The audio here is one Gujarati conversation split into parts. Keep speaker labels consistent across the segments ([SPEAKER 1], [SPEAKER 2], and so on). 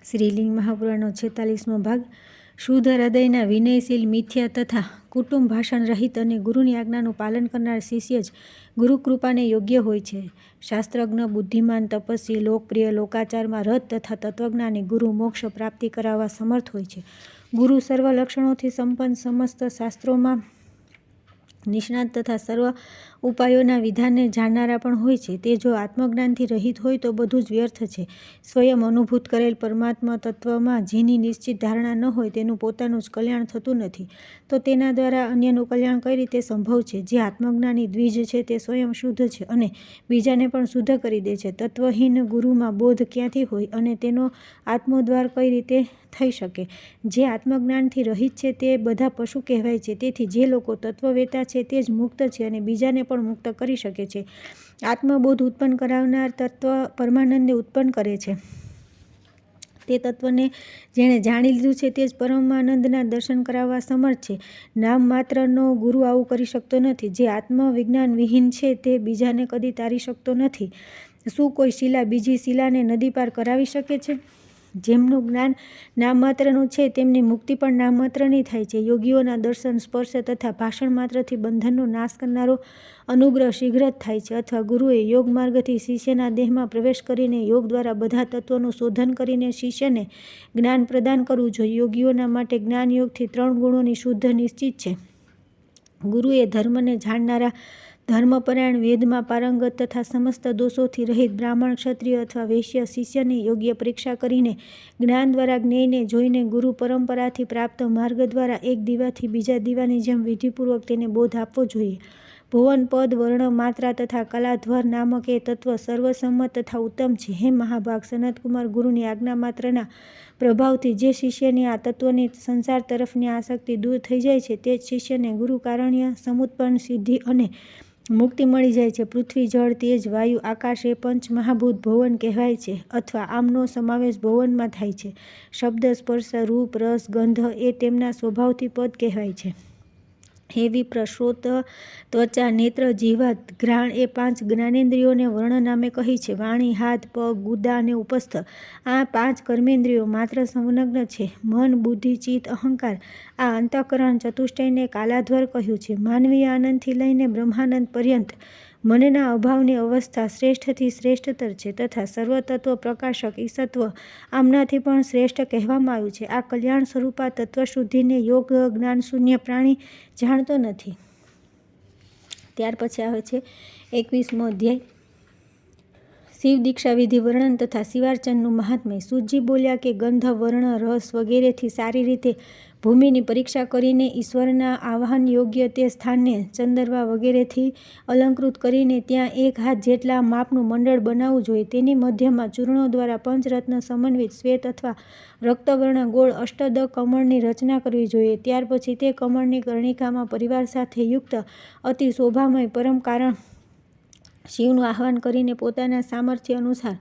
[SPEAKER 1] શ્રીલિંગ મહાપુરાણનો 46મો ભાગ શુદ્ધ હૃદયના વિનયશીલ મિથ્યા તથા કુટુંબ ભાષણ રહિત અને ગુરુની આજ્ઞાનું પાલન કરનાર શિષ્ય જ ગુરુ કૃપાને યોગ્ય હોય છે. શાસ્ત્રજ્ઞ, બુદ્ધિમાન, તપસ્વી, લોકપ્રિય, લોકાચારમાં રત તથા તત્વજ્ઞાની ગુરુ મોક્ષ પ્રાપ્તિ કરાવવા સમર્થ હોય છે. ગુરુ સર્વ લક્ષણોથી સંપન્ન, સમસ્ત શાસ્ત્રોમાં નિષ્ણાત તથા સર્વ ઉપાયોના વિધાનને જાણનારા પણ હોય છે. તે જો આત્મજ્ઞાનથી રહિત હોય તો બધું જ વ્યર્થ છે. સ્વયં અનુભૂત કરેલ પરમાત્મા તત્વમાં જેની નિશ્ચિત ધારણા ન હોય તેનું પોતાનું જ કલ્યાણ થતું નથી, તો તેના દ્વારા અન્યનું કલ્યાણ કઈ રીતે સંભવ છે? જે આત્મજ્ઞાની દ્વિજ છે તે સ્વયં શુદ્ધ છે અને બીજાને પણ શુદ્ધ કરી દે છે. તત્વહીન ગુરુમાં બોધ ક્યાંથી હોય અને તેનો આત્મોદ્ધાર કઈ રીતે થઈ શકે? જે આત્મજ્ઞાનથી રહિત છે તે બધા પશુ કહેવાય છે. તેથી જે લોકો તત્વવેતા છે તે જ મુક્ત છે અને બીજાને પણ મુક્ત કરી શકે છે. આત્મબોધ ઉત્પન્ન કરાવનાર તત્વ પરમાનંદને ઉત્પન્ન કરે છે. તે તત્વને જેણે જાણી લીધું છે તે જ પરમાનંદના દર્શન કરાવવા સમર્થ છે. નામ માત્રનો ગુરુ આવું કરી શકતો નથી. જે આત્મવિજ્ઞાન વિહીન છે તે બીજાને કદી તારી શકતો નથી. શું કોઈ શિલા બીજી શિલાને નદી પાર કરાવી શકે છે? જેમનું જ્ઞાન નામ માત્રનું છે તેમની મુક્તિ પણ નામ માત્રની થાય છે. યોગીઓના દર્શન, સ્પર્શ તથા ભાષણ માત્રથી બંધનનો નાશ કરનારો અનુગ્રહ શીઘ્ર જ થાય છે. અથવા ગુરુએ યોગ માર્ગથી શિષ્યના દેહમાં પ્રવેશ કરીને યોગ દ્વારા બધા તત્વોનું શોધન કરીને શિષ્યને જ્ઞાન પ્રદાન કરવું જોઈએ. યોગીઓના માટે જ્ઞાન યોગથી 3 ગુણોની શુદ્ધ નિશ્ચિત છે. ગુરુએ ધર્મને જાણનારા, ધર્મપરાયણ, વેદમાં પારંગત તથા સમસ્ત દોષોથી રહિત બ્રાહ્મણ, ક્ષત્રિય અથવા વૈશ્ય શિષ્યની યોગ્ય પરીક્ષા કરીને જ્ઞાન દ્વારા જ્ઞેયને જોઈને ગુરુ પરંપરાથી પ્રાપ્ત માર્ગ દ્વારા એક દીવાથી બીજા દીવાની જેમ વિધિપૂર્વક તેને બોધ આપવો જોઈએ. ભુવન, પદ, વર્ણ, માત્રા તથા કલાધ્વર નામક એ તત્વ સર્વસંમત તથા ઉત્તમ છે. હે મહાભાગ, સનતકુમાર, ગુરુની આજ્ઞા માત્રના પ્રભાવથી જે શિષ્યની આ તત્વની સંસાર તરફની આસક્તિ દૂર થઈ જાય છે તે જ શિષ્યને ગુરુ કારણ્ય, સમુત્પન્ન, સિદ્ધિ અને મુક્તિ મળી જાય છે. પૃથ્વી, જળ, તેજ, વાયુ, આકાશ એ પંચ મહાભૂત ભુવન કહેવાય છે અથવા આમનો સમાવેશ ભુવનમાં થાય છે. શબ્દ, સ્પર્શ, રૂપ, રસ, ગંધ એ તેમના સ્વભાવથી પદ કહેવાય છે. હે વિપ્ર, શ્રોત, ત્વચા, નેત્ર, જીહ્વા, ઘ્રાણ એ 5 જ્ઞાનેન્દ્રિયોને વર્ણ નામે કહી છે. વાણી, હાથ, પગ, ગુદા અને ઉપસ્થ આ 5 કર્મેન્દ્રિયો માત્ર સંલગ્ન છે. મન, બુદ્ધિ, ચિત્ત, અહંકાર આ અંતઃકરણ ચતુષ્ટયને કાલાધ્વર કહ્યું છે. માનવીય આનંદથી લઈને બ્રહ્માનંદ પર્યંત મનના અભાવની અવસ્થા શ્રેષ્ઠથી શ્રેષ્ઠતર છે તથા સર્વતત્વ પ્રકાશક ઈસત્વ આમનાથી પણ શ્રેષ્ઠ કહેવામાં આવ્યું છે. આ કલ્યાણ સ્વરૂપા તત્વશુદ્ધિને યોગ જ્ઞાનશૂન્ય પ્રાણી જાણતો નથી. ત્યાર પછી આવે છે 21મો અધ્યાય, શિવ દીક્ષા વિધિ વર્ણન તથા શિવાર્ચનનું મહાત્મ્ય. સૂતજી બોલ્યા કે ગંધ, વર્ણ, રસ વગેરેથી સારી રીતે ભૂમિની પરીક્ષા કરીને ઈશ્વરના આવાહન યોગ્ય તે સ્થાનને ચંદરવા વગેરેથી અલંકૃત કરીને ત્યાં 1 હાથ જેટલા માપનું મંડળ બનાવવું જોઈએ. તેની મધ્યમાં ચૂર્ણો દ્વારા પંચરત્ન સમન્વિત શ્વેત અથવા રક્તવર્ણ ગોળ અષ્ટદળ કમળની રચના કરવી જોઈએ. ત્યાર પછી તે કમળની કર્ણિકામાં પરિવાર સાથે યુક્ત અતિ શોભામય પરમ કારણ શિવનું આહ્વાન કરીને પોતાના સામર્થ્ય અનુસાર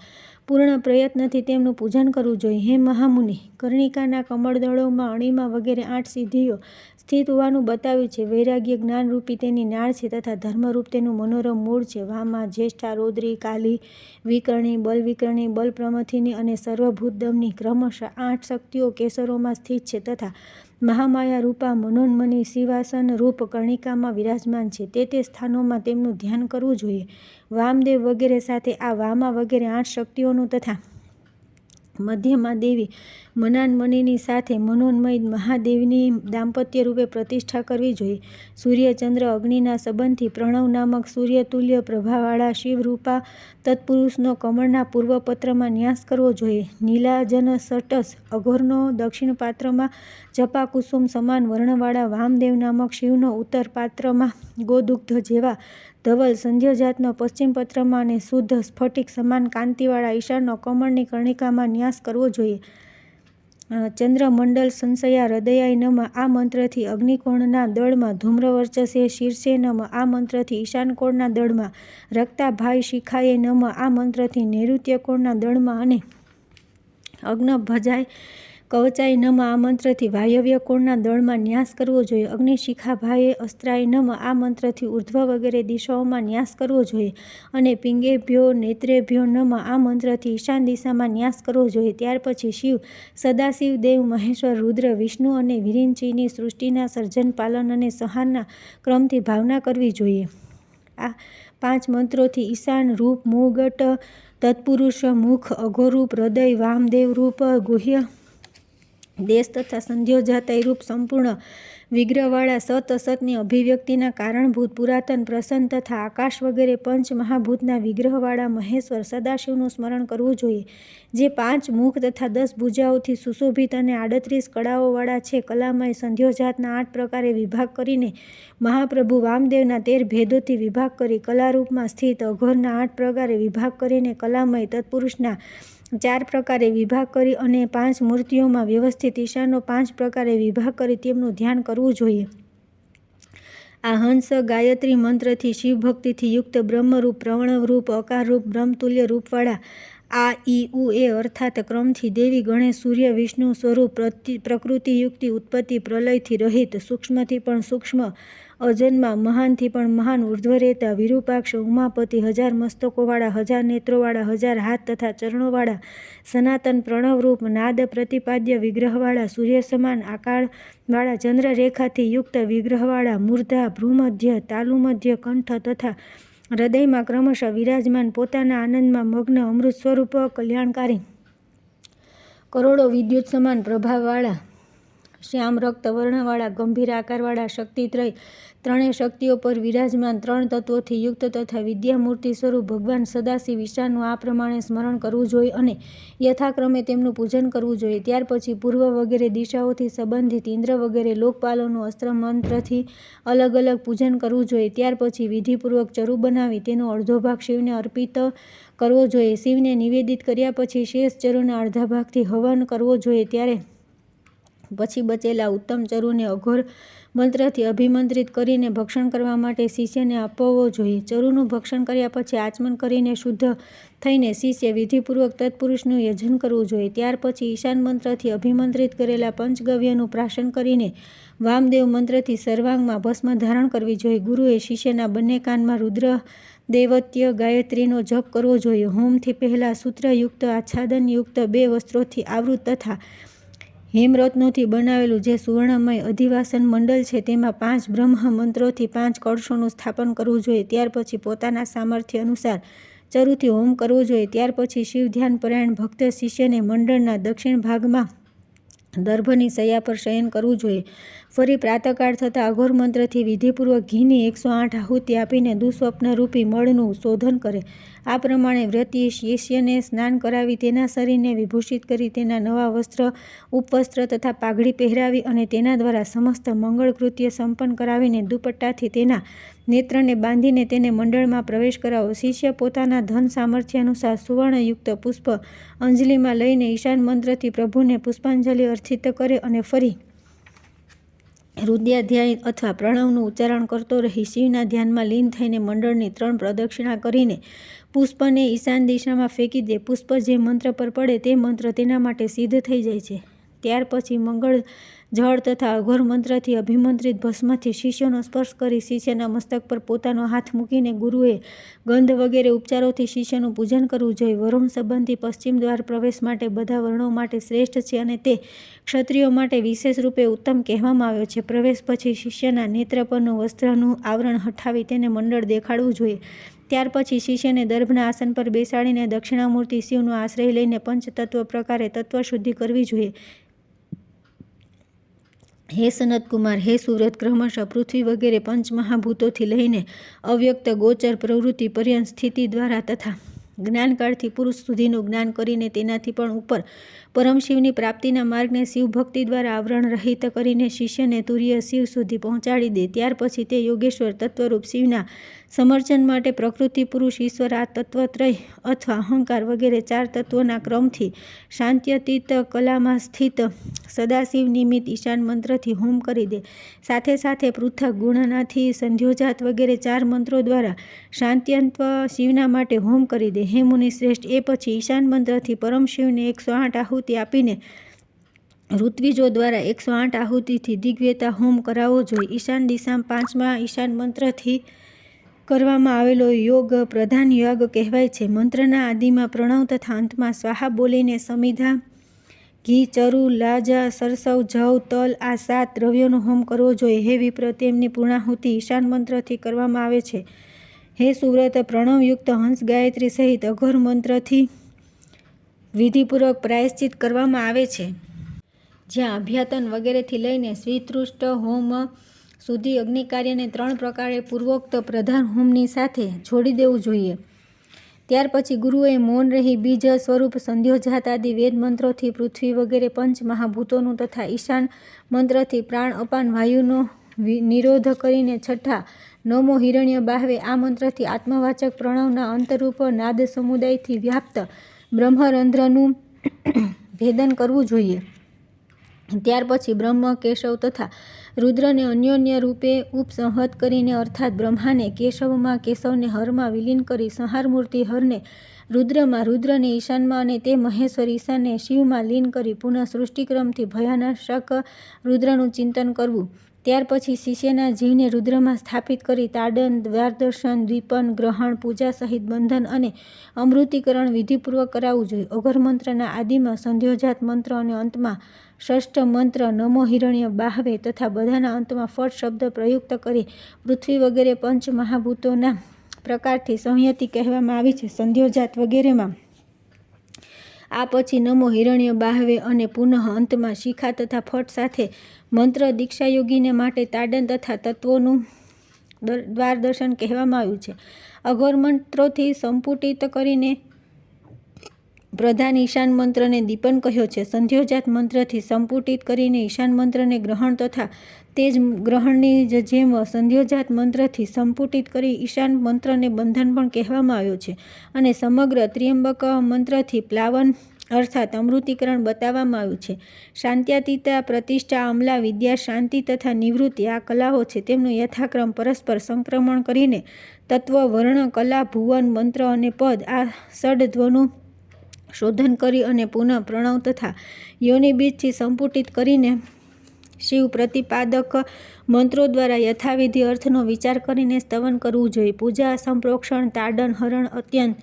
[SPEAKER 1] પૂર્ણ પ્રયત્નથી તેમનું પૂજન કરવું જોઈએ. હે મહામુનિ, કર્ણિકાના કમળદળોમાં અણિમા વગેરે 8 સિદ્ધિઓ સ્થિત હોવાનું બતાવ્યું છે. વૈરાગ્ય જ્ઞાનરૂપી તેની નાળ છે તથા ધર્મરૂપ તેનું મનોરમ મૂળ છે. વામા, જ્યેષ્ઠા, રૌદ્રી, કાલી, વિકર્ણી, બલવિકર્ણી, બલપ્રમથિની અને સર્વભૂતદમની ક્રમશઃ 8 શક્તિઓ કેસરોમાં સ્થિત છે તથા મહામાયા રૂપા મનોન્મની શિવાસન રૂપ કર્ણિકામાં વિરાજમાન છે. તે સ્થાનોમાં તેમનું ધ્યાન કરવું જોઈએ. વામદેવ વગેરે સાથે આ વામા વગેરે 8 શક્તિઓનું તથા મધ્યમાં દેવી મનાન્મનીની સાથે મનોન્મયી મહાદેવીની દાંપત્ય રૂપે પ્રતિષ્ઠા કરવી જોઈએ. સૂર્ય, ચંદ્ર, અગ્નિના સંબંધથી પ્રણવ નામક સૂર્યતુલ્ય પ્રભાવાળા શિવરૂપા તત્પુરુષનો કમળના પૂર્વપત્રમાં ન્યાસ કરવો જોઈએ. નીલાજન સટસ અઘોરનો દક્ષિણ પાત્રમાં, જપાકુસુમ સમાન વર્ણવાળા વામદેવ નામક શિવનો ઉત્તર પાત્રમાં, ગોદુગ્ધ જેવા ધવલ સંધ્યજાતનો પશ્ચિમ પત્રમાં અને શુદ્ધ સ્ફટિક સમાન કાંતિવાળા ઈશાનનો કમળની કર્ણિકામાં ન્યાસ કરવો જોઈએ. ચંદ્રમંડલ સંશયા હૃદયાય નમઃ આ મંત્રથી અગ્નિકોણના દળમાં, ધૂમ્રવર્ચસે શીર્ષે નમઃ આ મંત્રથી ઈશાનકોણના દળમાં, રક્તાભાય શિખાય નમઃ આ મંત્રથી નૈઋત્યકોણના દળમાં અને અગ્નભજાય કવચાય નમ આ મંત્રથી વાયવ્ય કોણના દળમાં ન્યાસ કરવો જોઈએ. અગ્નિશિખાભાએ અસ્ત્રાય નમ આ મંત્રથી ઉર્ધ્વ વગેરે દિશાઓમાં ન્યાસ કરવો જોઈએ. અને પિંગેભ્યો નેત્રેભ્યો નમ આ મંત્રથી ઈશાન દિશામાં ન્યાસ કરવો જોઈએ. ત્યાર પછી શિવ, સદાશિવ, દેવ, મહેશ્વર, રુદ્ર, વિષ્ણુ અને વિરિંચીની સૃષ્ટિના સર્જન, પાલન અને સંહારના ક્રમથી ભાવના કરવી જોઈએ. આ 5 મંત્રોથી ઈશાન રૂપ, મુગટ, તત્પુરુષ, મુખ, અઘોરૂપ, હૃદય, વામદેવ રૂપ, ગુહ્ય દેશ તથા સંધ્યોજાતય રૂપ, સંપૂર્ણ વિગ્રહવાળા સત અસતની અભિવ્યક્તિના કારણભૂત પુરાતન, પ્રસન્ન તથા આકાશ વગેરે પંચ મહાભૂતના વિગ્રહવાળા મહેશ્વર સદાશિવનું સ્મરણ કરવું જોઈએ, જે 5 મુખ તથા 10 ભુજાઓથી સુશોભિત અને 38 કળાઓવાળા છે. કલામય સંધ્યોજાતના 8 પ્રકારે વિભાગ કરીને, મહાપ્રભુ વામદેવના 13 ભેદોથી વિભાગ કરી, કલારૂપમાં સ્થિત અઘોરના 8 પ્રકારે વિભાગ કરીને, કલામય તત્પુરુષના 4 પ્રકારે વિભાગ કરી અને 5 મૂર્તિઓમાં વ્યવસ્થિત ઈશાનનો 5 પ્રકારે વિભાગ કરી તેમનું ધ્યાન કરવું જોઈએ. આ હંસ ગાયત્રી મંત્રથી શિવભક્તિથી યુક્ત બ્રહ્મરૂપ, પ્રણવરૂપ, અકારરૂપ, બ્રહ્મતુલ્ય રૂપવાળા આ ઈ ઉ એ અર્થાત ક્રમથી દેવી ગણેશ, સૂર્ય, વિષ્ણુ સ્વરૂપ, પ્રકૃતિયુક્તિ, ઉત્પત્તિ, પ્રલયથી રહિત, સૂક્ષ્મથી પણ સૂક્ષ્મ, અજન્મા, મહાનથી પણ મહાન, ઉર્ધ્વરેતા, વિરૂપાક્ષ, ઉમાપતિ, 1000 મસ્તકોવાળા, 1000 નેત્રોવાળા, 1000 હાથ તથા ચરણોવાળા, સનાતન પ્રણવરૂપ, નાદ પ્રતિપાદ્ય વિગ્રહવાળા, સૂર્ય સમાન આકારવાળા, ચંદ્રરેખાથી યુક્ત વિગ્રહવાળા, મૂર્ધા, ભ્રૂમધ્ય, તાલુમધ્ય, કંઠ તથા હૃદયમાં ક્રમશઃ વિરાજમાન, પોતાના આનંદમાં મગ્ન, અમૃત સ્વરૂપ, કલ્યાણકારી, કરોડો વિદ્યુત સમાન પ્રભાવાળા, શ્યામ રક્ત વર્ણવાળા, ગંભીર આકારવાળા, શક્તિત્રય, ત્રણેય શક્તિઓ પર વિરાજમાન, 3 તત્વોથી યુક્ત તથા વિદ્યામૂર્તિ સ્વરૂપ ભગવાન સદાશિવ ઈશાનનું આ પ્રમાણે સ્મરણ કરવું જોઈએ અને યથાક્રમે તેમનું પૂજન કરવું જોઈએ. ત્યાર પછી પૂર્વ વગેરે દિશાઓથી સંબંધિત ઇન્દ્ર વગેરે લોકપાલોનું અસ્ત્ર મંત્રથી અલગ અલગ પૂજન કરવું જોઈએ. ત્યાર પછી વિધિપૂર્વક ચરુ બનાવી તેનો અડધો ભાગ શિવને અર્પિત કરવો જોઈએ. શિવને નિવેદિત કર્યા પછી શેષ ચરુના અડધા ભાગથી હવન કરવો જોઈએ. ત્યારે પછી બચેલા ઉત્તમ ચરુને અઘોર મંત્રથી અભિમંત્રિત કરીને ભક્ષણ કરવા માટે શિષ્યને આપવો જોઈએ. ચરુનું ભક્ષણ કર્યા પછી આચમન કરીને શુદ્ધ થઈને શિષ્ય વિધિપૂર્વક તત્પુરુષનું યજન કરવું જોઈએ. ત્યાર પછી ઈશાન મંત્રથી અભિમંત્રિત કરેલા પંચગવ્યનું પ્રાશન કરીને વામદેવ મંત્રથી સર્વાંગમાં ભસ્મ ધારણ કરવી જોઈએ. ગુરુએ શિષ્યના બંને કાનમાં રુદ્ર દૈવત્ય ગાયત્રીનો જપ કરવો જોઈએ. હોમથી પહેલાં સૂત્રયુક્ત આચ્છાદનયુક્ત 2 વસ્ત્રોથી આવૃત તથા હેમરત્નોથી બનાવેલું જે સુવર્ણમય અધિવાસન મંડળ છે તેમાં 5 બ્રહ્મ મંત્રોથી 5 કળશોનું સ્થાપન કરવું જોઈએ. ત્યાર પછી પોતાના સામર્થ્ય અનુસાર ચરુથી હોમ કરવો જોઈએ. ત્યાર પછી શિવ ધ્યાન પરાયણ ભક્ત શિષ્યને મંડળના દક્ષિણ ભાગમાં દર્ભની શૈયા પર શયન કરવું જોઈએ. ફરી પ્રાતકાળ થતાં અઘોર મંત્રથી વિધિપૂર્વક ઘીની 108 આહુતિ આપીને દુઃસ્વપ્નરૂપી મળનું શોધન કરે. આ પ્રમાણે વ્રતી શિષ્યને સ્નાન કરાવી તેના શરીરને વિભૂષિત કરી તેના નવા વસ્ત્ર, ઉપવસ્ત્ર તથા પાઘડી પહેરાવી અને તેના દ્વારા સમસ્ત મંગળકૃત્ય સંપન્ન કરાવીને દુપટ્ટાથી તેના નેત્રને બાંધીને તેને મંડળમાં પ્રવેશ કરાવો. શિષ્ય પોતાના ધન સામર્થ્ય અનુસાર સુવર્ણયુક્ત પુષ્પ અંજલિમાં લઈને ઈશાન મંત્રથી પ્રભુને પુષ્પાંજલિ અર્પિત કરે અને ફરી રુદ્રાધ્યાય અથવા પ્રણવનું ઉચ્ચારણ કરતો રહી શિવના ધ્યાનમાં લીન થઈને મંડળની 3 પ્રદક્ષિણા કરીને પુષ્પને ઈશાન દિશામાં ફેંકી દે. પુષ્પ જે મંત્ર પર પડે તે મંત્ર તેના માટે સિદ્ધ થઈ જાય છે. ત્યાર પછી મંગળ જળ તથા અઘોર મંત્રથી અભિમંત્રિત ભસ્મથી શિષ્યનો સ્પર્શ કરી શિષ્યના મસ્તક પર પોતાનો હાથ મૂકીને ગુરુએ ગંધ વગેરે ઉપચારોથી શિષ્યનું પૂજન કરવું જોઈએ. વરુણ સંબંધી પશ્ચિમ દ્વાર પ્રવેશ માટે બધા વર્ણો માટે શ્રેષ્ઠ છે અને તે ક્ષત્રિયો માટે વિશેષ રૂપે ઉત્તમ કહેવામાં આવ્યો છે. પ્રવેશ પછી શિષ્યના નેત્ર પરનું વસ્ત્રનું આવરણ હટાવી તેને મંડળ દેખાડવું જોઈએ. ત્યાર પછી શિષ્યને દર્ભના આસન પર બેસાડીને દક્ષિણામૂર્તિ શિવનો આશ્રય લઈને પંચતત્વ પ્રકારે તત્વશુદ્ધિ કરવી જોઈએ. હે સનતકુમાર, હે સુવ્રત, ક્રમશઃ પૃથ્વી વગેરે પંચમહાભૂતોથી લઈને અવ્યક્ત ગોચર પ્રવૃત્તિ પર્યંત સ્થિતિ દ્વારા તથા જ્ઞાનકાળથી પુરુષ સુધીનું જ્ઞાન કરીને તેનાથી પણ ઉપર પરમશિવની પ્રાપ્તિના માર્ગને શિવભક્તિ દ્વારા આવરણ રહિત કરીને શિષ્યને તુર્ય શિવ સુધી પહોંચાડી દે. ત્યાર પછી તે યોગેશ્વર તત્વરૂપ શિવના સમર્ચન માટે પ્રકૃતિ, પુરુષ, ઈશ્વર આ તત્વત્રય અથવા અહંકાર વગેરે 4 તત્વોના ક્રમથી શાંત્યતીત કલામાં સ્થિત સદાશિવ નિમિત્ત ઈશાન મંત્રથી હોમ કરી દે. સાથે સાથે પૃથક ગુણનાથી સંધ્યોજાત વગેરે 4 મંત્રો દ્વારા શાંત્યંત્વ શિવના માટે હોમ કરી દે. હે મુનિ શ્રેષ્ઠ, એ પછી ઈશાન મંત્રથી પરમશિવને 108 આહુતિ આપીને ઋત્વિજો દ્વારા 108 આહુતિથી દિગ્વ્યતા હોમ કરાવવો જોઈએ. ઈશાન દિશામાં 5મા ઈશાન મંત્રથી કરવામાં આવેલો યોગ પ્રધાન યાગ કહેવાય છે. મંત્રના આદિમાં પ્રણવ તથા અંતમાં સ્વાહા બોલીને સમિધા, ઘી, ચરુ, લાજા, સરસવ, જવ, તલ આ 7 દ્રવ્યોનો હોમ કરવો જોઈએ. હે વિપ્ર, તેમની પૂર્ણાહુતિ ઈશાન મંત્રથી કરવામાં આવે છે. હે સુવ્રત, પ્રણવયુક્ત હંસ ગાયત્રી સહિત અઘોર મંત્રથી વિધિપૂર્વક પ્રાયશ્ચિત કરવામાં આવે છે. જ્યાં અભ્યાતન વગેરેથી લઈને સ્વીતૃષ્ટ હોમ સુધી અગ્નિકાર્યને 3 પ્રકારે પૂર્વોક્ત પ્રધાન હોમની સાથે જોડી દેવું જોઈએ. ત્યાર પછી ગુરુએ મૌન રહી બીજ સ્વરૂપ સંધ્યોજાત આદિ વેદ મંત્રોથી પૃથ્વી વગેરે પંચ મહાભૂતોનું તથા ઈશાન મંત્રથી પ્રાણ અપાન વાયુનો નિરોધ કરીને છઠ્ઠા નમો હિરણ્ય બાહવે આ મંત્રથી આત્મવાચક પ્રણવના અંતરૂપ નાદ સમુદાયથી વ્યાપ્ત બ્રહ્મરંધ્રનું ભેદન કરવું જોઈએ. ત્યાર પછી બ્રહ્મ, કેશવ તથા રુદ્રને અન્યોન્ય રૂપે ઉપસંહત કરીને અર્થાત બ્રહ્માને કેશવમાં, કેશવને હરમાં વિલીન કરી સંહારમૂર્તિ હરને રુદ્રમાં, રુદ્રને ઈશાનમાં અને તે મહેશ્વર ઈશાનને શિવમાં લીન કરી પુનઃ સૃષ્ટિક્રમથી ભયાનાશક રુદ્રનું ચિંતન કરવું. ત્યાર પછી શિષ્યના જીવને રુદ્રમાં સ્થાપિત કરી તાડન, દ્વારદર્શન, દીપન, ગ્રહણ, પૂજા સહિત બંધન અને અમૃતીકરણ વિધિપૂર્વક કરાવવું જોઈએ. અઘોર મંત્રના આદિમાં સંધ્યોજાત મંત્ર અને અંતમાં ષષ્ઠ મંત્ર નમો હિરણ્ય બાહવે તથા બધાના અંતમાં ફટ શબ્દ પ્રયુક્ત કરી પૃથ્વી વગેરે પંચ મહાભૂતોના પ્રકારથી સંહતિ કહેવામાં આવી છે. સંધ્યોજાત વગેરેમાં આ પછી નમો હિરણ્ય બાહવે અને પુનઃ અંતમાં શિખા તથા ફટ સાથે મંત્ર દીક્ષાયોગીને માટે તાડન તથા તત્વોનું દ્વારદર્શન કહેવામાં આવ્યું છે. અઘોર મંત્રોથી સંપુટિત કરીને પ્રધાન ઈશાન મંત્રને દીપન કહ્યો છે. સંધ્યોજાત મંત્રથી સંપુટિત કરીને ઈશાન મંત્રને ગ્રહણ તથા તે જ ગ્રહણની જેમ સંધ્યોજાત મંત્રથી સંપુટિત કરી ઈશાન મંત્રને બંધન પણ કહેવામાં આવ્યો છે. અને સમગ્ર ત્ર્યંબક મંત્રથી પ્લાવન અર્થાત અમૃતીકરણ બતાવવામાં આવ્યું છે. શાંત્યાતીતા, પ્રતિષ્ઠા, અમલા, વિદ્યા, શાંતિ તથા નિવૃત્તિ આ કલાઓ છે. તેમનું યથાક્રમ પરસ્પર સંક્રમણ કરીને તત્વ, વર્ણ, કલા, ભુવન, મંત્ર અને પદ આ ષડધ્વનું શોધન કરી અને પુનઃ પ્રણવ તથા યોનિબીજથી સંપુટિત કરીને શિવ પ્રતિપાદક મંત્રો દ્વારા યથાવિધિ અર્થનો વિચાર કરીને સ્તવન કરવું જોઈએ. પૂજા, સંપ્રોક્ષણ, તાડન, હરણ, અત્યંત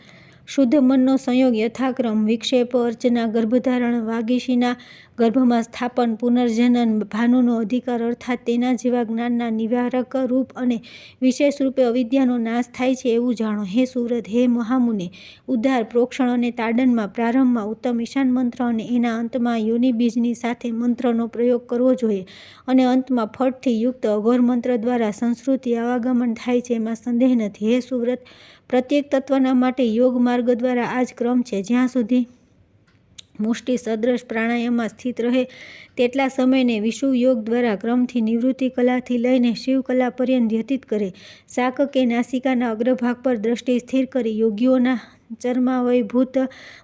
[SPEAKER 1] શુદ્ધ મનનો સંયોગ, યથાક્રમ, વિક્ષેપ, અર્ચના, ગર્ભધારણ, વાગીશીના ગર્ભમાં સ્થાપન, પુનર્જનન, ભાનુનો અધિકાર અર્થાત તેના જેવા જ્ઞાનના નિવારક રૂપ અને વિશેષ રૂપે અવિદ્યાનો નાશ થાય છે એવું જાણો. હે સુવ્રત, હે મહામુને, ઉદ્ધાર, પ્રોક્ષણ અને તાડનમાં પ્રારંભમાં ઉત્તમ ઈશાન મંત્ર અને એના અંતમાં યોનિબીજની સાથે મંત્રનો પ્રયોગ કરવો જોઈએ અને અંતમાં ફટથી યુક્ત અઘોર મંત્ર દ્વારા સંસ્કૃતિ આવાગમન થાય છે એમાં સંદેહ નથી. હે સુવ્રત, પ્રત્યેક તત્વના માટે યોગ માર્ગ દ્વારા આ જ ક્રમ છે. જ્યાં સુધી મુષ્ટિ સદ્રશ પ્રાણાયામમાં સ્થિત રહે તેટલા સમયને વિષુવ યોગ દ્વારા ક્રમથી નિવૃત્તિ કલાથી લઈને શિવકલા પર્યંત વ્યતીત કરે. શાક કે નાસિકાના અગ્રભાગ પર દ્રષ્ટિ સ્થિર કરી યોગીઓના ચર્માવયભૂત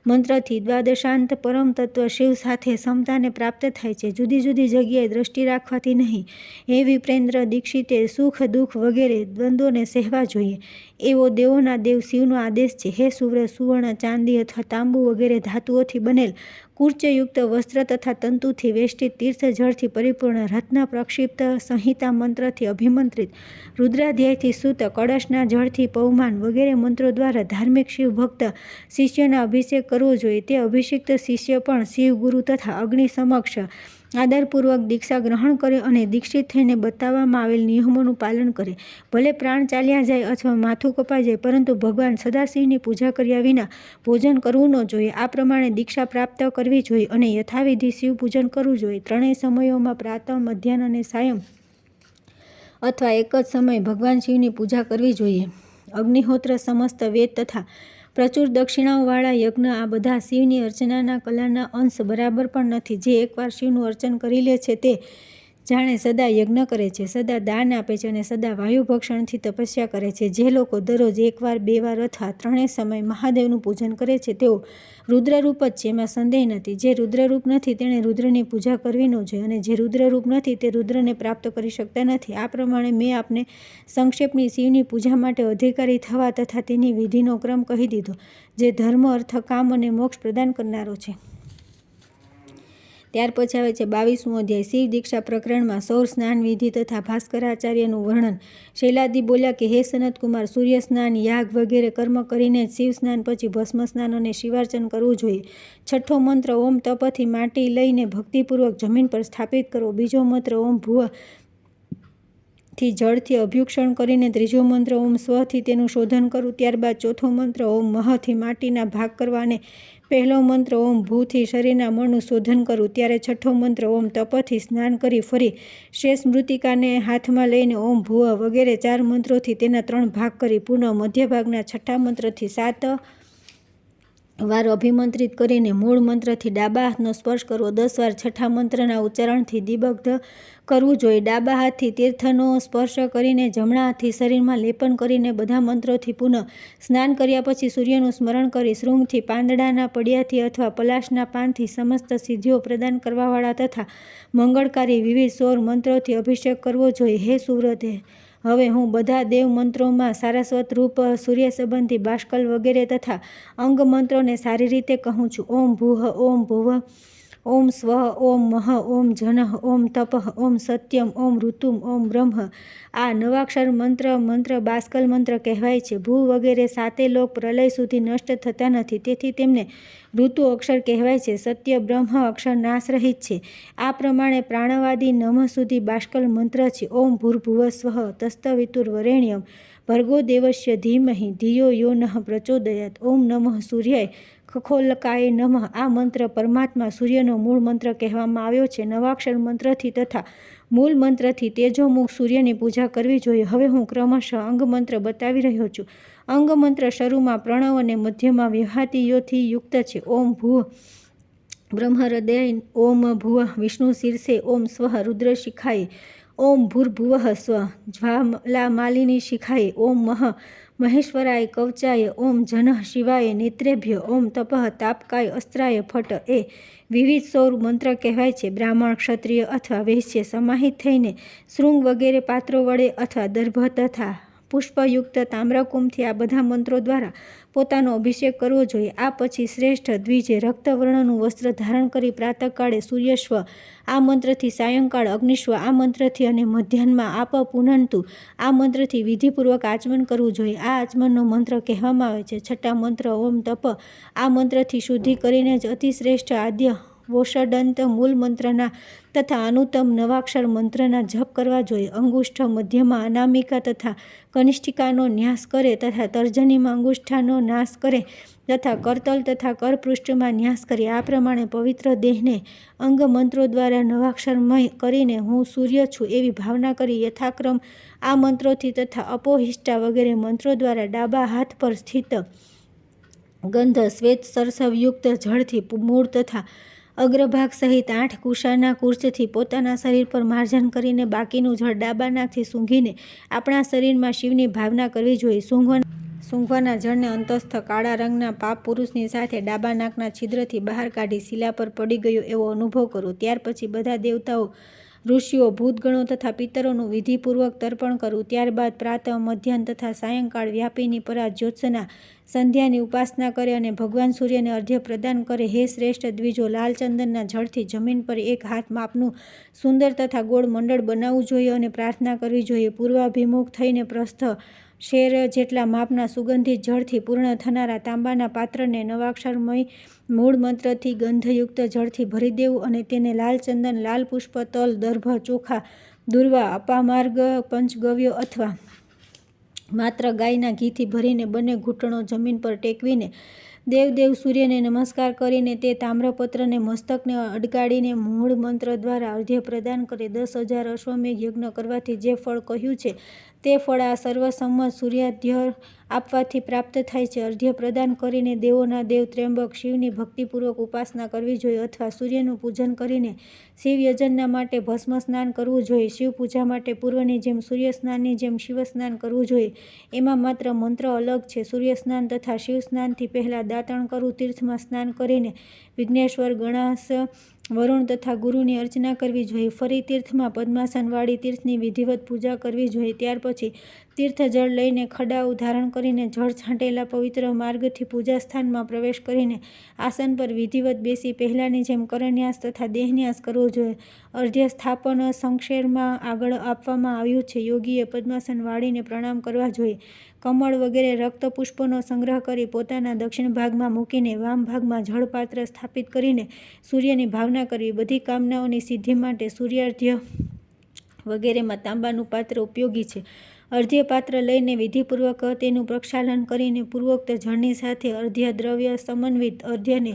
[SPEAKER 1] મંત્રથી દ્વાદશાંત પરમ તત્વ શિવ સાથે સમતાને પ્રાપ્ત થાય છે. જુદી જુદી જગ્યાએ દ્રષ્ટિ રાખવાથી નહીં. હે વિપ્રેન્દ્ર દીક્ષિતે સુખ દુઃખ વગેરે દ્વંદ્વોને સહેવા જોઈએ એવો દેવોના દેવ શિવનો આદેશ છે. હે સુવ્રત, સુવર્ણ, ચાંદી અથવા તાંબુ વગેરે ધાતુઓથી બનેલ કુર્ચયુક્ત વસ્ત્ર તથા તંતુથી વેષ્ટિત તીર્થ જળથી પરિપૂર્ણ રત્ન પ્રક્ષિપ્ત સંહિતા મંત્રથી અભિમંત્રિત રુદ્રાધ્યાયથી સૂત કળશના જળથી પવમાન વગેરે મંત્રો દ્વારા ધાર્મિક શિવ ભક્ત શિષ્યના અભિષેક કરવો જોઈએ. તે અભિષિક્ત શિષ્ય પણ શિવ ગુરુ તથા અગ્નિ સમક્ષ આદરપૂર્વક દીક્ષા ગ્રહણ કરે અને દીક્ષિત થઈને બતાવવામાં આવેલ નિયમોનું પાલન કરે. ભલે પ્રાણ ચાલ્યા જાય અથવા માથું કપાઈ જાય પરંતુ ભગવાન સદાશિવની પૂજા કર્યા વિના ભોજન કરવું ન જોઈએ. આ પ્રમાણે દીક્ષા પ્રાપ્ત કરવી જોઈએ અને યથાવિધિ શિવ પૂજન કરવું જોઈએ. ત્રણેય સમયોમાં પ્રાતઃ, મધ્યાહ્ન અને સાયં અથવા એક જ સમયે ભગવાન શિવની પૂજા કરવી જોઈએ. અગ્નિહોત્ર, સમસ્ત વેદ તથા પ્રચુર દક્ષિણાઓવાળા યજ્ઞ આ બધા શિવની અર્ચનાના કલાના અંશ બરાબર પણ નથી. જે એકવાર શિવનું અર્ચન કરી લે છે તે જાણે સદા યજ્ઞ કરે છે, સદા દાન આપે છે અને સદા વાયુભક્ષણથી તપસ્યા કરે છે. જે લોકો દરરોજ એકવાર, બે વાર અથવા ત્રણેય સમય મહાદેવનું પૂજન કરે છે તેઓ રુદ્રરૂપ જ છે એમાં સંદેહ નથી. જે રુદ્રરૂપ નથી તેણે રુદ્રની પૂજા કરવી ન જોઈએ અને જે રુદ્રરૂપ નથી તે રુદ્રને પ્રાપ્ત કરી શકતા નથી. આ પ્રમાણે મેં આપને સંક્ષેપની શિવની પૂજા માટે અધિકારી થવા તથા તેની વિધિનો ક્રમ કહી દીધો જે ધર્મ, અર્થ, કામ અને મોક્ષ પ્રદાન કરનારો છે. ત્યાર પછી આવે છે 22મો અધ્યાય શિવ દીક્ષા પ્રકરણમાં સૌર સ્નાન વિધિ તથા ભાસ્કરાચાર્યનું વર્ણન. શૈલાદી બોલ્યા કે હે સનતકુમાર, સૂર્ય સ્નાન, યાગ વગેરે કર્મ કરીને જ શિવ સ્નાન પછી ભસ્મ સ્નાન અને શિવાર્ચન કરવું જોઈએ. છઠ્ઠો મંત્ર ઓમ તપથી માટી લઈને ભક્તિપૂર્વક જમીન પર સ્થાપિત કરો. બીજો મંત્ર ઓમ ભૂવ થી જળથી અભ્યુક્ષણ કરીને, ત્રીજો મંત્ર ઓમ સ્વથી તેનું શોધન કરવું. ત્યારબાદ ચોથો મંત્ર ઓમ મહથી માટીના ભાગ કરવા અને પહેલો મંત્ર ઓમ ભૂથી શરીરના મળનું શોધન કરવું. ત્યારે છઠ્ઠો મંત્ર ઓમ તપથી સ્નાન કરી ફરી શેષ મૃતિકાને હાથમાં લઈને ઓમ ભૂવ વગેરે 4 મંત્રોથી તેના 3 ભાગ કરી પુનઃ મધ્ય ભાગના છઠ્ઠા મંત્રથી 7 વાર અભિમંત્રિત કરીને મૂળ મંત્રથી ડાબા હાથનો સ્પર્શ કરવો. 10 વાર છઠ્ઠા મંત્રના ઉચ્ચારણથી દિગ્બદ્ધ કરવું જોઈએ. ડાબા હાથથી તીર્થનો સ્પર્શ કરીને જમણા હાથથી શરીરમાં લેપન કરીને બધા મંત્રોથી પુનઃ સ્નાન કર્યા પછી સૂર્યનું સ્મરણ કરી શૃંગથી, પાંદડાના પડિયાથી અથવા પલાશના પાનથી સમસ્ત સિદ્ધિઓ પ્રદાન કરવાવાળા તથા મંગળકારી વિવિધ સૌર મંત્રોથી અભિષેક કરવો જોઈએ. હે સુવ્રતે, હવે હું બધા દેવ મંત્રોમાં સારસ્વત રૂપ સૂર્ય સંબંધી બાષ્કલ વગેરે તથા અંગ મંત્રોને સારી રીતે કહું છું. ઓમ ભૂહ, ઓમ ભુવ, ઓમ સ્વ, ઓમ મહ, ઓમ જનઃ, ઓમ તપઃ, ઓમ સત્યમ, ઓમ ઋતુમ, ઓમ બ્રહ્મ. આ નવાક્ષર મંત્ર બાષ્કલ મંત્ર કહેવાય છે. ભૂ વગેરે 7 લોક પ્રલય સુધી નષ્ટ થતા નથી, તેથી તેમને ઋતુ અક્ષર કહેવાય છે. સત્ય બ્રહ્મ અક્ષર નાશરહિત છે. આ પ્રમાણે પ્રાણવાદી નમઃ સુધી બાષ્કલ મંત્ર છે. ઓમ ભૂર્ભુવસ્વઃ તસ્તવિતુર્વરેણ્યમ ભર્ગો દેવસ્ય ધીમહિ ધિયો યો નઃ પ્રચોદયાત. ઓમ નમઃ સૂર્યાય ખખોલકાય નમઃ. આ મંત્ર પરમાત્મા સૂર્યનો મૂળ મંત્ર કહેવામાં આવ્યો છે. નવાક્ષર મંત્રથી તથા મૂળ મંત્રથી તેજોમુખ સૂર્યની પૂજા કરવી જોઈએ. હવે હું ક્રમશઃ અંગ મંત્ર બતાવી રહ્યો છું. અંગ મંત્ર શરૂમાં પ્રણવ અને મધ્યમાં વિહાતિયોથી યુક્ત છે. ઓમ ભૂ બ્રહ્મ હૃદય, ઓમ ભુવ વિષ્ણુ શીર્ષે, ઓમ સ્વ રુદ્ર શિખાય, ઓમ ભૂર્ભુવઃ સ્વ જ્વાલામાલિની શિખાય, ઓમ મહ મહેશ્વરાય કવચાય, ઓમ જનઃ શિવાય નેત્રેભ્ય, ઓમ તપઃ તાપકાય અસ્ત્રાય ફટ. એ વિવિધ સૌર મંત્ર કહેવાય છે. બ્રાહ્મણ, ક્ષત્રિય અથવા વૈશ્ય સમાહિત થઈને શૃંગ વગેરે પાત્રો વડે અથવા દર્ભ તથા પુષ્પયુક્ત તામ્રકુંભથી આ બધા મંત્રો દ્વારા પોતાનો અભિષેક કરવો જોઈએ. આ પછી શ્રેષ્ઠ દ્વિજે રક્તવર્ણનું વસ્ત્ર ધારણ કરી પ્રાતઃકાળે સૂર્યશ્વ આ મંત્રથી, સાયંકાળ અગ્નિશ્વ આ મંત્રથી અને મધ્યાહ્નમાં આપ પુનંતુ આ મંત્રથી વિધિપૂર્વક આચમન કરવું જોઈએ. આ આચમનનો મંત્ર કહેવામાં આવે છે. છઠ્ઠા મંત્ર ઓમ તપ આ મંત્રથી શુદ્ધિ કરીને જ અતિશ્રેષ્ઠ આદ્ય વોષડંત મૂળ મંત્રના તથા અનુત્તમ નવાક્ષર મંત્રના જપ કરવા જોઈએ. અંગુષ્ઠ મધ્યમાં અનામિકા તથા કનિષ્ઠિકાનો ન્યાસ કરે તથા તર્જનીમાં અંગુષ્ઠાનો નાશ કરે તથા કરતલ તથા કરપૃષ્ઠમાં ન્યાસ કરે. આ પ્રમાણે પવિત્ર દેહને અંગ મંત્રો દ્વારા નવાક્ષરમય કરીને હું સૂર્ય છું એવી ભાવના કરી યથાક્રમ આ મંત્રોથી તથા અપોહિષ્ટા વગેરે મંત્રો દ્વારા ડાબા હાથ પર સ્થિત ગંધ શ્વેત સરસવયુક્ત જળથી મૂળ તથા અગ્રભાગ સહિત 8 કુશાના કુર્ચથી પોતાના શરીર પર માર્જન કરીને બાકીનું જળ ડાબા નાકથી સૂંઘીને આપણા શરીરમાં શિવની ભાવના કરવી જોઈએ. સૂંઘવાના જળને અંતસ્થ કાળા રંગના પાપ પુરુષની સાથે ડાબા નાકના છિદ્રથી બહાર કાઢી શિલા પર પડી ગયો એવો અનુભવ કરો. ત્યાર પછી બધા દેવતાઓ, ઋષિઓ, ભૂતગણો તથા પિતરોનું વિધિપૂર્વક તર્પણ કરવું. ત્યારબાદ પ્રાતઃ, મધ્યાહ્ન તથા સાયંકાળ વ્યાપીની પરા જ્યોત્સના સંધ્યાની ઉપાસના કરે અને ભગવાન સૂર્યને અર્ધ્ય પ્રદાન કરે. હે શ્રેષ્ઠ દ્વિજો, લાલ ચંદનના જળથી જમીન પર 1 હાથ માપનું સુંદર તથા ગોળ મંડળ બનાવવું જોઈએ અને પ્રાર્થના કરવી જોઈએ. પૂર્વાભિમુખ થઈને પ્રસ્થ શેર જેટલા માપના સુગંધિત જળથી પૂર્ણ થનારા તાંબાના પાત્રને નવાક્ષરમય મૂળ મંત્રથી ગંધયુક્ત જળથી ભરી દેવું અને તેને લાલ ચંદન, લાલ પુષ્પ, તલ, દર્ભ, ચોખા, દુર્વા, અપામાર્ગ, પંચગવ્યો અથવા માત્ર ગાયના ઘીથી ભરીને બંને ઘૂંટણો જમીન પર ટેકવીને દેવ સૂર્યને નમસ્કાર કરીને તે તામ્રપત્રને મસ્તકને અડકાડીને મૂળ મંત્ર દ્વારા અર્ધ્ય પ્રદાન કરે. 10,000 અશ્વમેઘ યજ્ઞ કરવાથી જે ફળ કહ્યું છે તે ફળ આ સર્વસંમત સૂર્યાર્ધ્ય આપવાથી પ્રાપ્ત થાય છે. અર્ધ્ય પ્રદાન કરીને દેવોના દેવ ત્ર્યંબક શિવની ભક્તિપૂર્વક ઉપાસના કરવી જોઈએ અથવા સૂર્યનું પૂજન કરીને શિવ યજનના માટે ભસ્મ સ્નાન કરવું જોઈએ. શિવ પૂજા માટે પૂર્વની જેમ સૂર્ય સ્નાનની જેમ શિવ સ્નાન કરવું જોઈએ. એમાં માત્ર મંત્ર અલગ છે. સૂર્ય સ્નાન તથા શિવ સ્નાનથી પહેલાં દાતણ કરવું. તીર્થમાં સ્નાન કરીને વિઘ્નેશ્વર, ગણાશ, વરુણ તથા ગુરુની અર્ચના કરવી જોઈએ. ફરી તીર્થમાં પદ્માસનવાળી તીર્થની વિધિવત પૂજા કરવી જોઈએ. ત્યાર પછી તીર્થજળ લઈને ખડાઓ ધારણ કરીને જળ છાંટેલા પવિત્ર માર્ગથી પૂજા સ્થાનમાં પ્રવેશ કરીને આસન પર વિધિવત બેસી પહેલાંની જેમ કરન્યાસ તથા દેહન્યાસ કરવો જોઈએ. અર્ધ્ય સ્થાપન સંક્ષેરમાં આગળ આપવામાં આવ્યું છે. યોગીએ પદ્માસન વાળીને પ્રણામ કરવા જોઈએ. કમળ વગેરે રક્તપુષ્પોનો સંગ્રહ કરી પોતાના દક્ષિણ ભાગમાં મૂકીને વામ ભાગમાં જળપાત્ર સ્થાપિત કરીને સૂર્યની ભાવના કરવી. બધી કામનાઓની સિદ્ધિ માટે સૂર્યાર્ધ્ય વગેરેમાં તાંબાનું પાત્ર ઉપયોગી છે. અર્ધ્ય પાત્ર લઈને વિધિપૂર્વક તેનું પ્રક્ષાલન કરીને પૂર્વોક્ત જળની સાથે અર્ધ્ય દ્રવ્ય સમન્વિત અર્ધ્યને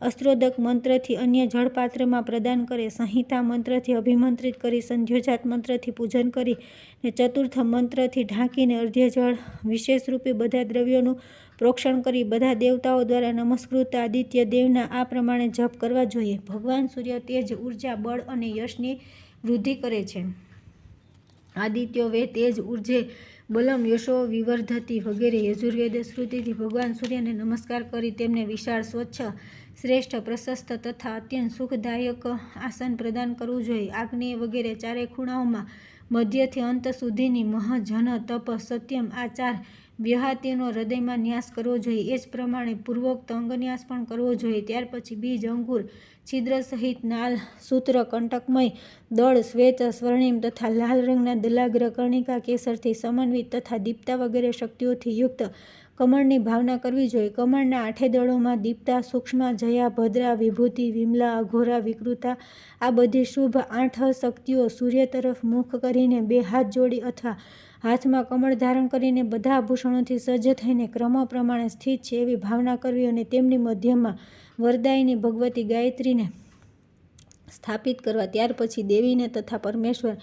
[SPEAKER 1] અસ્ત્રોદક મંત્રથી અન્ય જળપાત્રમાં પ્રદાન કરે. સંહિતા મંત્રથી અભિમંત્રિત કરી સંધ્યોજાત મંત્રથી પૂજન કરી ને ચતુર્થ મંત્રથી ઢાંકીને અર્ધ્ય જળ વિશેષરૂપે બધા દ્રવ્યોનું પ્રોક્ષણ કરી બધા દેવતાઓ દ્વારા નમસ્કૃત આદિત્ય દેવના આ પ્રમાણે જપ કરવા જોઈએ. ભગવાન સૂર્ય તેજ, ઉર્જા, બળ અને યશની વૃદ્ધિ કરે છે. આદિત્યો વે તેજ ઉર્જે બલમ યશો વિવર્ધતી વગેરે યજુર્વેદ શ્રુતિથી ભગવાન સૂર્યને નમસ્કાર કરી તેમને વિશાળ, સ્વચ્છ, શ્રેષ્ઠ, પ્રશસ્ત તથા અત્યંત સુખદાયક આસન પ્રદાન કરવું જોઈએ. આગ્નેય વગેરે ચારે ખૂણાઓમાં મધ્યથી અંત સુધીની મહજન તપ સત્યમ આ ચાર વ્યહાતિનો હૃદયમાં ન્યાસ કરવો જોઈએ. એ જ પ્રમાણે પૂર્વોક્ત અંગન્યાસ પણ કરવો જોઈએ. ત્યાર પછી બીજ, અંકુર, છિદ્ર સહિત નાલ, સૂત્ર, કંટકમય, દળ, શ્વેત, સ્વર્ણિમ તથા લાલ રંગના દલાગ્ર, કર્ણિકા, કેસરથી સમન્વિત તથા દીપ્તા વગેરે શક્તિઓથી યુક્ત કમળની ભાવના કરવી જોઈએ. કમળના આઠે દળોમાં દીપ્તા, સૂક્ષ્મા, જયા, ભદ્રા, વિભૂતિ, વિમલા, અઘોરા, વિકૃતા આ બધી શુભ 8 શક્તિઓ સૂર્ય તરફ મુખ કરીને બે હાથ જોડી અથવા હાથમાં કમળ ધારણ કરીને બધા આભૂષણોથી સજ્જ થઈને ક્રમ પ્રમાણે સ્થિત છે એવી ભાવના કરવી અને તેમની મધ્યમાં વરદાયિની ભગવતી ગાયત્રીને સ્થાપિત કરવા. ત્યાર પછી દેવીને તથા પરમેશ્વર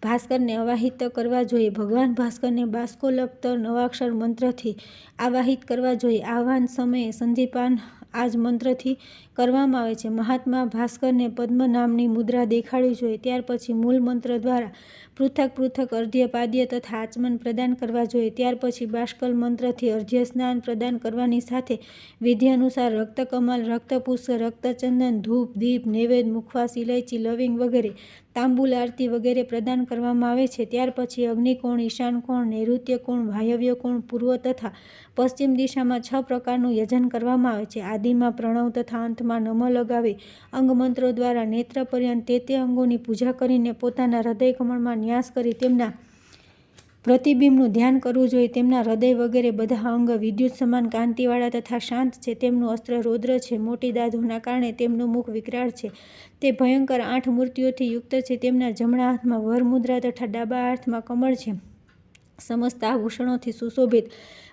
[SPEAKER 1] ભાસ્કરને આવાહિત કરવા જોઈએ. ભગવાન ભાસ્કરને બાષ્કોલપ્ત નવાક્ષર મંત્રથી આવાહિત કરવા જોઈએ. આહ્વાન સમયે સંધિપાન આ જ મંત્રથી કરવામાં આવે છે. મહાત્મા ભાસ્કરને પદ્મ નામની મુદ્રા દેખાડવી જોઈએ. ત્યાર પછી મૂળ મંત્ર દ્વારા પૃથક પૃથક અર્ધ્ય, પાદ્ય તથા આચમન પ્રદાન કરવા જોઈએ. ત્યાર પછી બાષ્કલ મંત્રથી અર્ધ્ય સ્નાન પ્રદાન કરવાની સાથે વિધિ અનુસાર રક્તકમલ, રક્તપુષ્પ, રક્તચંદન, ધૂપ, દીપ, નૈવેદ્ય, મુખવાસ, ઇલાયચી, લવિંગ વગેરે, તાંબુલ આરતી વગેરે પ્રદાન કરવામાં આવે છે. ત્યાર પછી અગ્નિકોણ, ઈશાન કોણ, નૈઋત્ય કોણ, વાયવ્ય કોણ, પૂર્વ તથા પશ્ચિમ દિશામાં 6 પ્રકારનું યજન કરવામાં આવે છે. આદિમાં પ્રણવ તથા અંતમાં નમ લગાવી અંગમંત્રો દ્વારા નેત્ર પર્યંત તે અંગોની પૂજા કરીને પોતાના હૃદય કમળમાં ન્યાસ કરી તેમના પ્રતિબિંબનું ધ્યાન કરવું જોઈએ. તેમના હૃદય વગેરે બધા અંગ વિદ્યુત સમાન કાંતિવાળા તથા શાંત છે. તેમનું અસ્ત્ર રૌદ્ર છે. મોટી દાઢોના કારણે તેમનું મુખ વિકરાળ છે. તે ભયંકર 8 મૂર્તિઓથી યુક્ત છે. તેમના જમણા હાથમાં વરમુદ્રા તથા ડાબા હાથમાં કમળ છે. સમસ્ત આભૂષણોથી સુશોભિત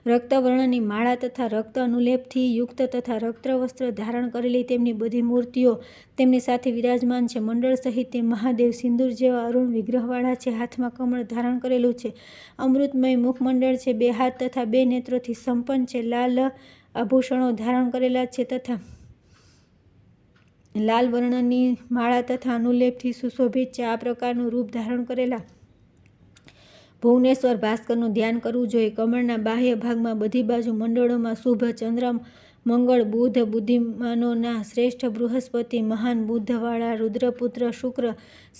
[SPEAKER 1] રક્તવર્ણની માળા તથા રક્ત અનુલેપથી યુક્ત તથા રક્તવસ્ત્ર ધારણ કરેલી તેમની બધી મૂર્તિઓ તેમની સાથે વિરાજમાન છે. મંડળ સહિત તે મહાદેવ સિંદૂર જેવા અરુણ વિગ્રહવાળા છે. હાથમાં કમળ ધારણ કરેલું છે. અમૃતમય મુખમંડળ છે. 2 હાથ તથા 2 નેત્રોથી સંપન્ન છે. લાલ આભૂષણો ધારણ કરેલા છે તથા લાલ વર્ણની માળા તથા અનુલેપથી સુશોભિત છે. આ પ્રકારનું રૂપ ધારણ કરેલા ભુવનેશ્વર ભાસ્કરનું ધ્યાન કરવું જોઈએ. કમળના બાહ્ય ભાગમાં બધી બાજુ મંડળોમાં શુભ ચંદ્ર, મંગળ, બુધ, બુદ્ધિમાનોના શ્રેષ્ઠ બૃહસ્પતિ, મહાન બુદ્ધવાળા રુદ્રપુત્ર શુક્ર,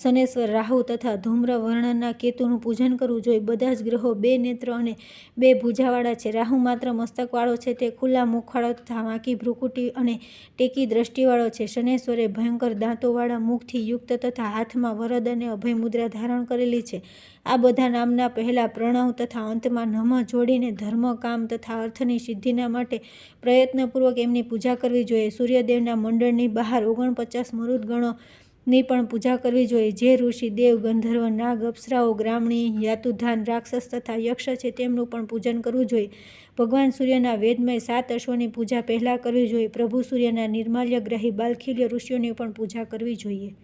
[SPEAKER 1] શનેશ્વર, રાહુ તથા ધૂમ્ર વર્ણના કેતુનું પૂજન કરવું જોઈએ. બધા જ ગ્રહો 2 નેત્ર અને 2 ભુજાવાળા છે. રાહુ માત્ર મસ્તકવાળો છે. તે ખુલ્લા મુખવાળો તથા વાંકી ભ્રુકુટી અને ટેકી દ્રષ્ટિવાળો છે. શનેશ્વરે ભયંકર દાંતોવાળા મુખથી યુક્ત તથા હાથમાં વરદ અને અભય મુદ્રા ધારણ કરેલી છે. આ બધા નામના પહેલા પ્રણવ તથા અંતમાં નમ જોડીને ધર્મ, કામ તથા અર્થની સિદ્ધિના માટે પ્રયત્નપૂર્વક એમની પૂજા કરવી જોઈએ. સૂર્યદેવના મંડળની બહાર 49 મરુદગણોની પણ પૂજા કરવી જોઈએ. જે ઋષિ, દેવ, ગંધર્વ, નાગ, અપ્સરાઓ, ગ્રામણી, યાતુધાન, રાક્ષસ તથા યક્ષ છે તેમનું પણ પૂજન કરવું જોઈએ. ભગવાન સૂર્યના વેદમય 7 અશ્વની પૂજા પહેલાં કરવી જોઈએ. પ્રભુ સૂર્યના નિર્માલ્યગ્રાહી બાલખિલ્ય ઋષિઓની પણ પૂજા કરવી જોઈએ.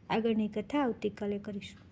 [SPEAKER 1] આગળની કથા આવતીકાલે કરીશું.